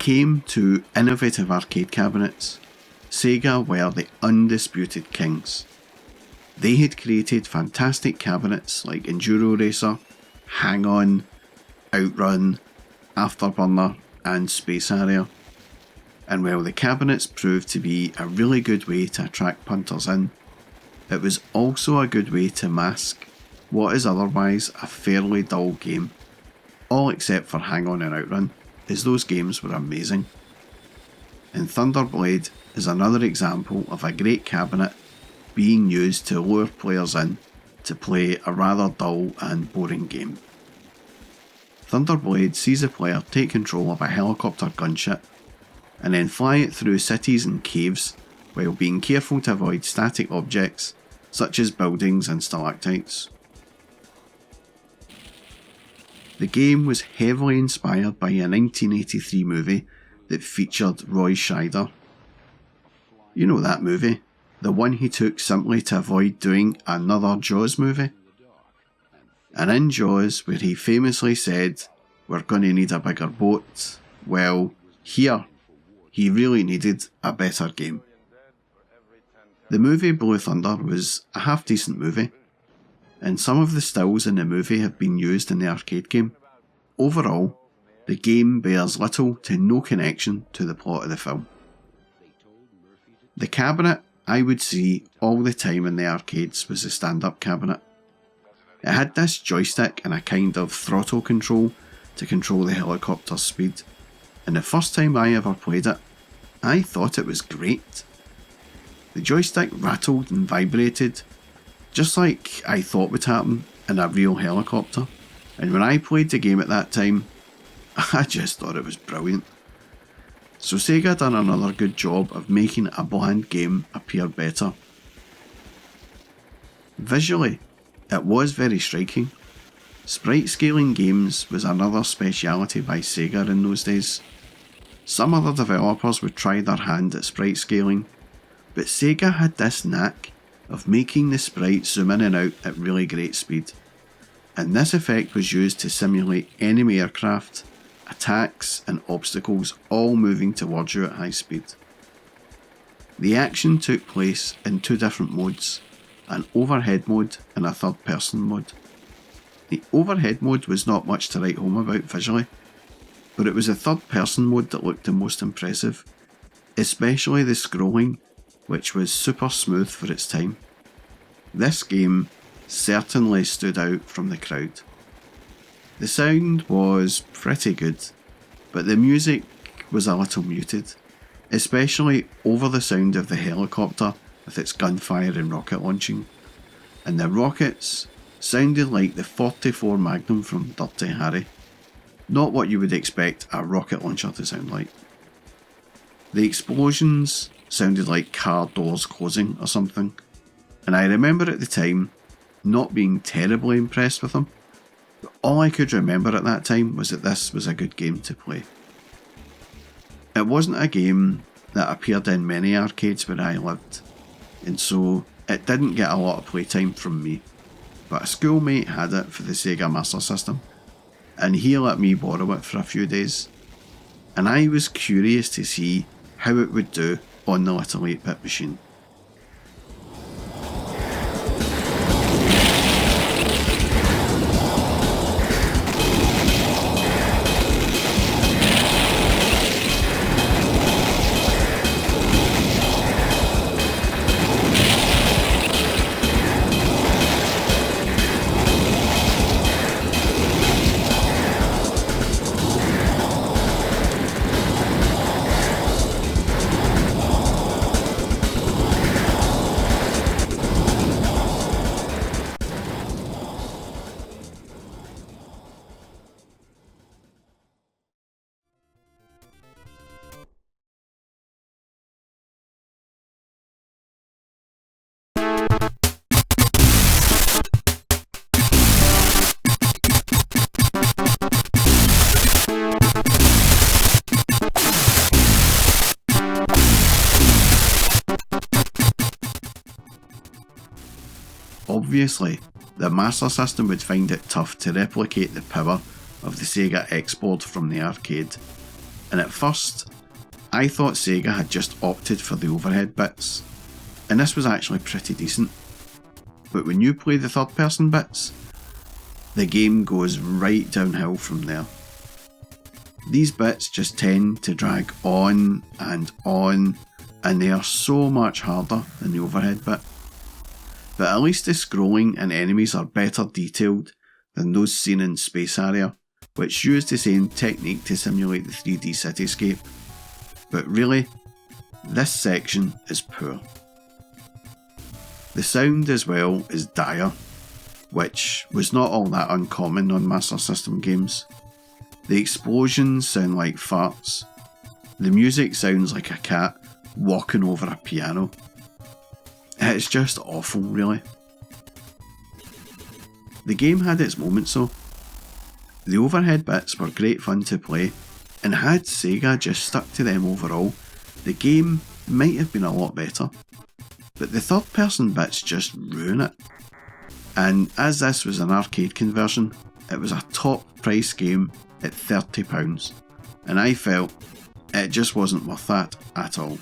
came to innovative arcade cabinets, Sega were the undisputed kings. They had created fantastic cabinets like Enduro Racer, Hang On, Outrun, Afterburner and Space Harrier. And while the cabinets proved to be a really good way to attract punters in, it was also a good way to mask what is otherwise a fairly dull game, all except for Hang On and Outrun, as those games were amazing. And Thunderblade is another example of a great cabinet being used to lure players in to play a rather dull and boring game. Thunderblade sees a player take control of a helicopter gunship and then fly it through cities and caves while being careful to avoid static objects such as buildings and stalactites. The game was heavily inspired by a 1983 movie that featured Roy Scheider. You know that movie, the one he took simply to avoid doing another Jaws movie? And in Jaws, where he famously said, "We're going to need a bigger boat," well, here, he really needed a better game. The movie Blue Thunder was a half-decent movie, and some of the stills in the movie have been used in the arcade game. Overall, the game bears little to no connection to the plot of the film. The cabinet I would see all the time in the arcades was the stand-up cabinet. It had this joystick and a kind of throttle control to control the helicopter's speed, and the first time I ever played it, I thought it was great. The joystick rattled and vibrated, just like I thought would happen in a real helicopter, and when I played the game at that time, I just thought it was brilliant. So Sega done another good job of making a bland game appear better. Visually, it was very striking. Sprite scaling games was another speciality by Sega in those days. Some other developers would try their hand at sprite scaling, but Sega had this knack of making the sprite zoom in and out at really great speed, and this effect was used to simulate enemy aircraft, attacks and obstacles all moving towards you at high speed. The action took place in two different modes, an overhead mode and a third person mode. The overhead mode was not much to write home about visually, but it was the third person mode that looked the most impressive, especially the scrolling, which was super smooth for its time. This game certainly stood out from the crowd. The sound was pretty good, but the music was a little muted, especially over the sound of the helicopter with its gunfire and rocket launching, and the rockets sounded like the 44 Magnum from Dirty Harry, not what you would expect a rocket launcher to sound like. The explosions sounded like car doors closing or something, and I remember at the time not being terribly impressed with them. But all I could remember at that time was that this was a good game to play. It wasn't a game that appeared in many arcades where I lived, and so it didn't get a lot of playtime from me, but a schoolmate had it for the Sega Master System, and he let me borrow it for a few days, and I was curious to see how it would do on the little 8-bit machine. Obviously, the Master System would find it tough to replicate the power of the Sega X board from the arcade, and at first I thought Sega had just opted for the overhead bits, and this was actually pretty decent. But when you play the third person bits, the game goes right downhill from there. These bits just tend to drag on, and they are so much harder than the overhead bit. But at least the scrolling and enemies are better detailed than those seen in Space Area, which use the same technique to simulate the 3D cityscape. But really, this section is poor. The sound as well is dire, which was not all that uncommon on Master System games. The explosions sound like farts. The music sounds like a cat walking over a piano. It's just awful, really. The game had its moments though. The overhead bits were great fun to play, and had Sega just stuck to them overall, the game might have been a lot better. But the third person bits just ruin it. And as this was an arcade conversion, it was a top price game at £30, and I felt it just wasn't worth that at all.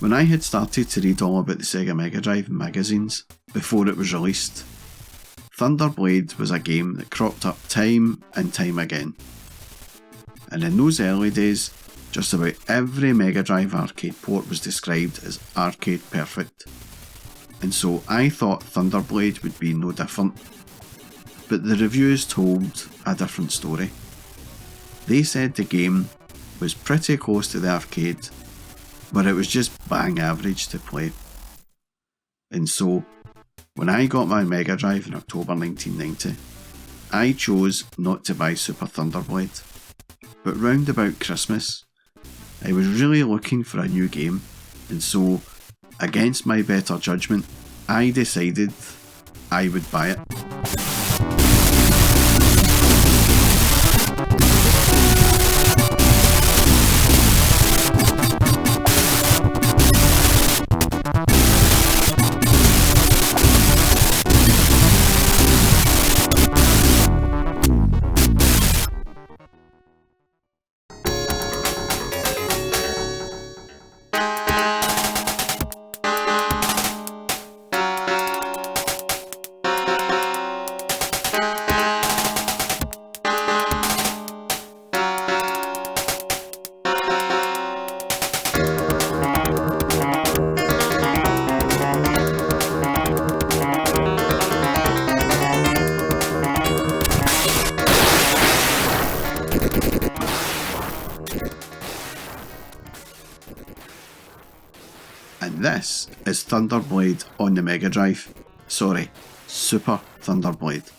When I had started to read all about the Sega Megadrive magazines before it was released, Thunderblade was a game that cropped up time and time again. And in those early days, just about every Megadrive arcade port was described as arcade perfect. And so I thought Thunderblade would be no different. But the reviews told a different story. They said the game was pretty close to the arcade, but it was just bang average to play. And so, when I got my Mega Drive in October 1990, I chose not to buy Super Thunderblade. But round about Christmas, I was really looking for a new game, and so, against my better judgment, I decided I would buy it. And this is Thunderblade on the Mega Drive. Sorry, Super Thunderblade.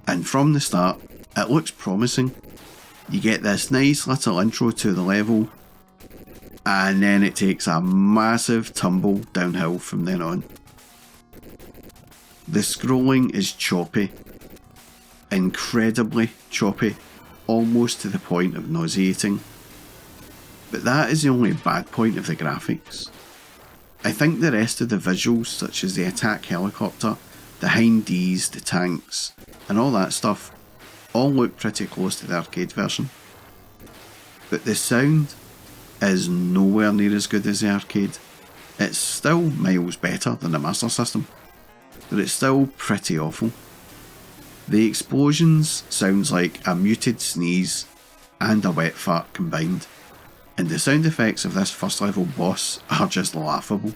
And from the start, it looks promising. You get this nice little intro to the level, and then it takes a massive tumble downhill from then on. The scrolling is choppy, incredibly choppy, almost to the point of nauseating. But that is the only bad point of the graphics. I think the rest of the visuals, such as the attack helicopter, the hind Ds, the tanks, and all that stuff, all look pretty close to the arcade version. But the sound is nowhere near as good as the arcade. It's still miles better than the Master System, but it's still pretty awful. The explosions sounds like a muted sneeze and a wet fart combined, and the sound effects of this first level boss are just laughable.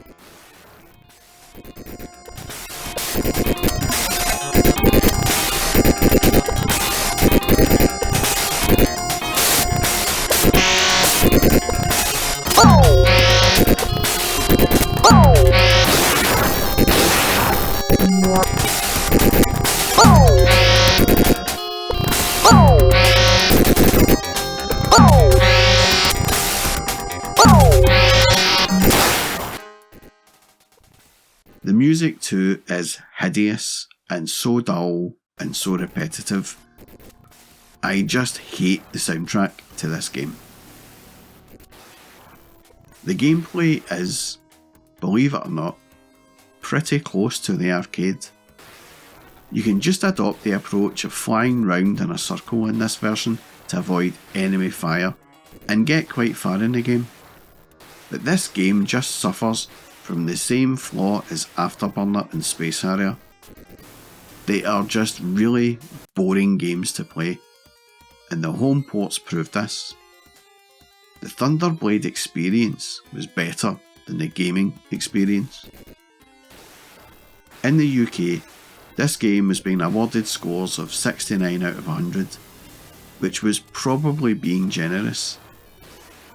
The music too is hideous and so dull and so repetitive. I just hate the soundtrack to this game. The gameplay is, believe it or not, pretty close to the arcade. You can just adopt the approach of flying round in a circle in this version to avoid enemy fire and get quite far in the game. But this game just suffers from the same flaw as Afterburner and Space Harrier. They are just really boring games to play, and the home ports proved this. The Thunderblade experience was better than the gaming experience. In the UK, this game was being awarded scores of 69 out of 100, which was probably being generous.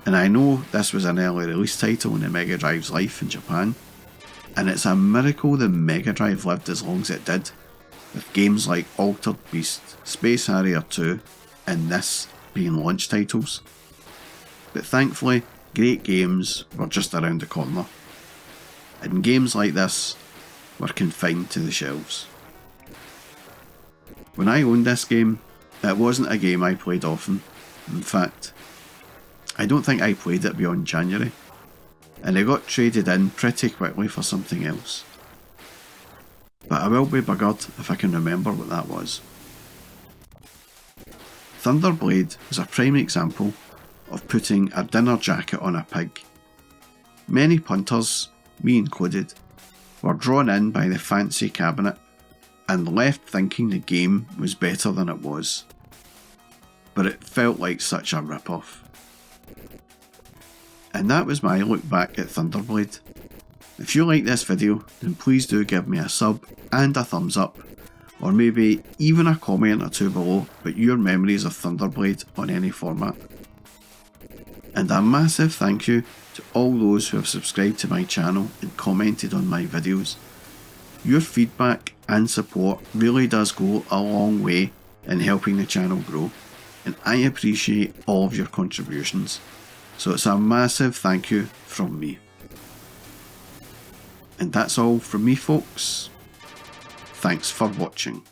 And I know this was an early release title in the Mega Drive's life in Japan, and it's a miracle the Mega Drive lived as long as it did, with games like Altered Beast, Space Harrier 2, and this being launch titles. But thankfully, great games were just around the corner, and games like this were confined to the shelves. When I owned this game, it wasn't a game I played often. In fact, I don't think I played it beyond January, and it got traded in pretty quickly for something else. But I will be buggered if I can remember what that was. Thunderblade is a prime example of putting a dinner jacket on a pig. Many punters, me included, were drawn in by the fancy cabinet and left thinking the game was better than it was. But it felt like such a rip-off. And that was my look back at Thunderblade. If you like this video, then please do give me a sub and a thumbs up, or maybe even a comment or two below about your memories of Thunderblade on any format. And a massive thank you to all those who have subscribed to my channel and commented on my videos. Your feedback and support really does go a long way in helping the channel grow, and I appreciate all of your contributions. So it's a massive thank you from me. And that's all from me, folks. Thanks for watching.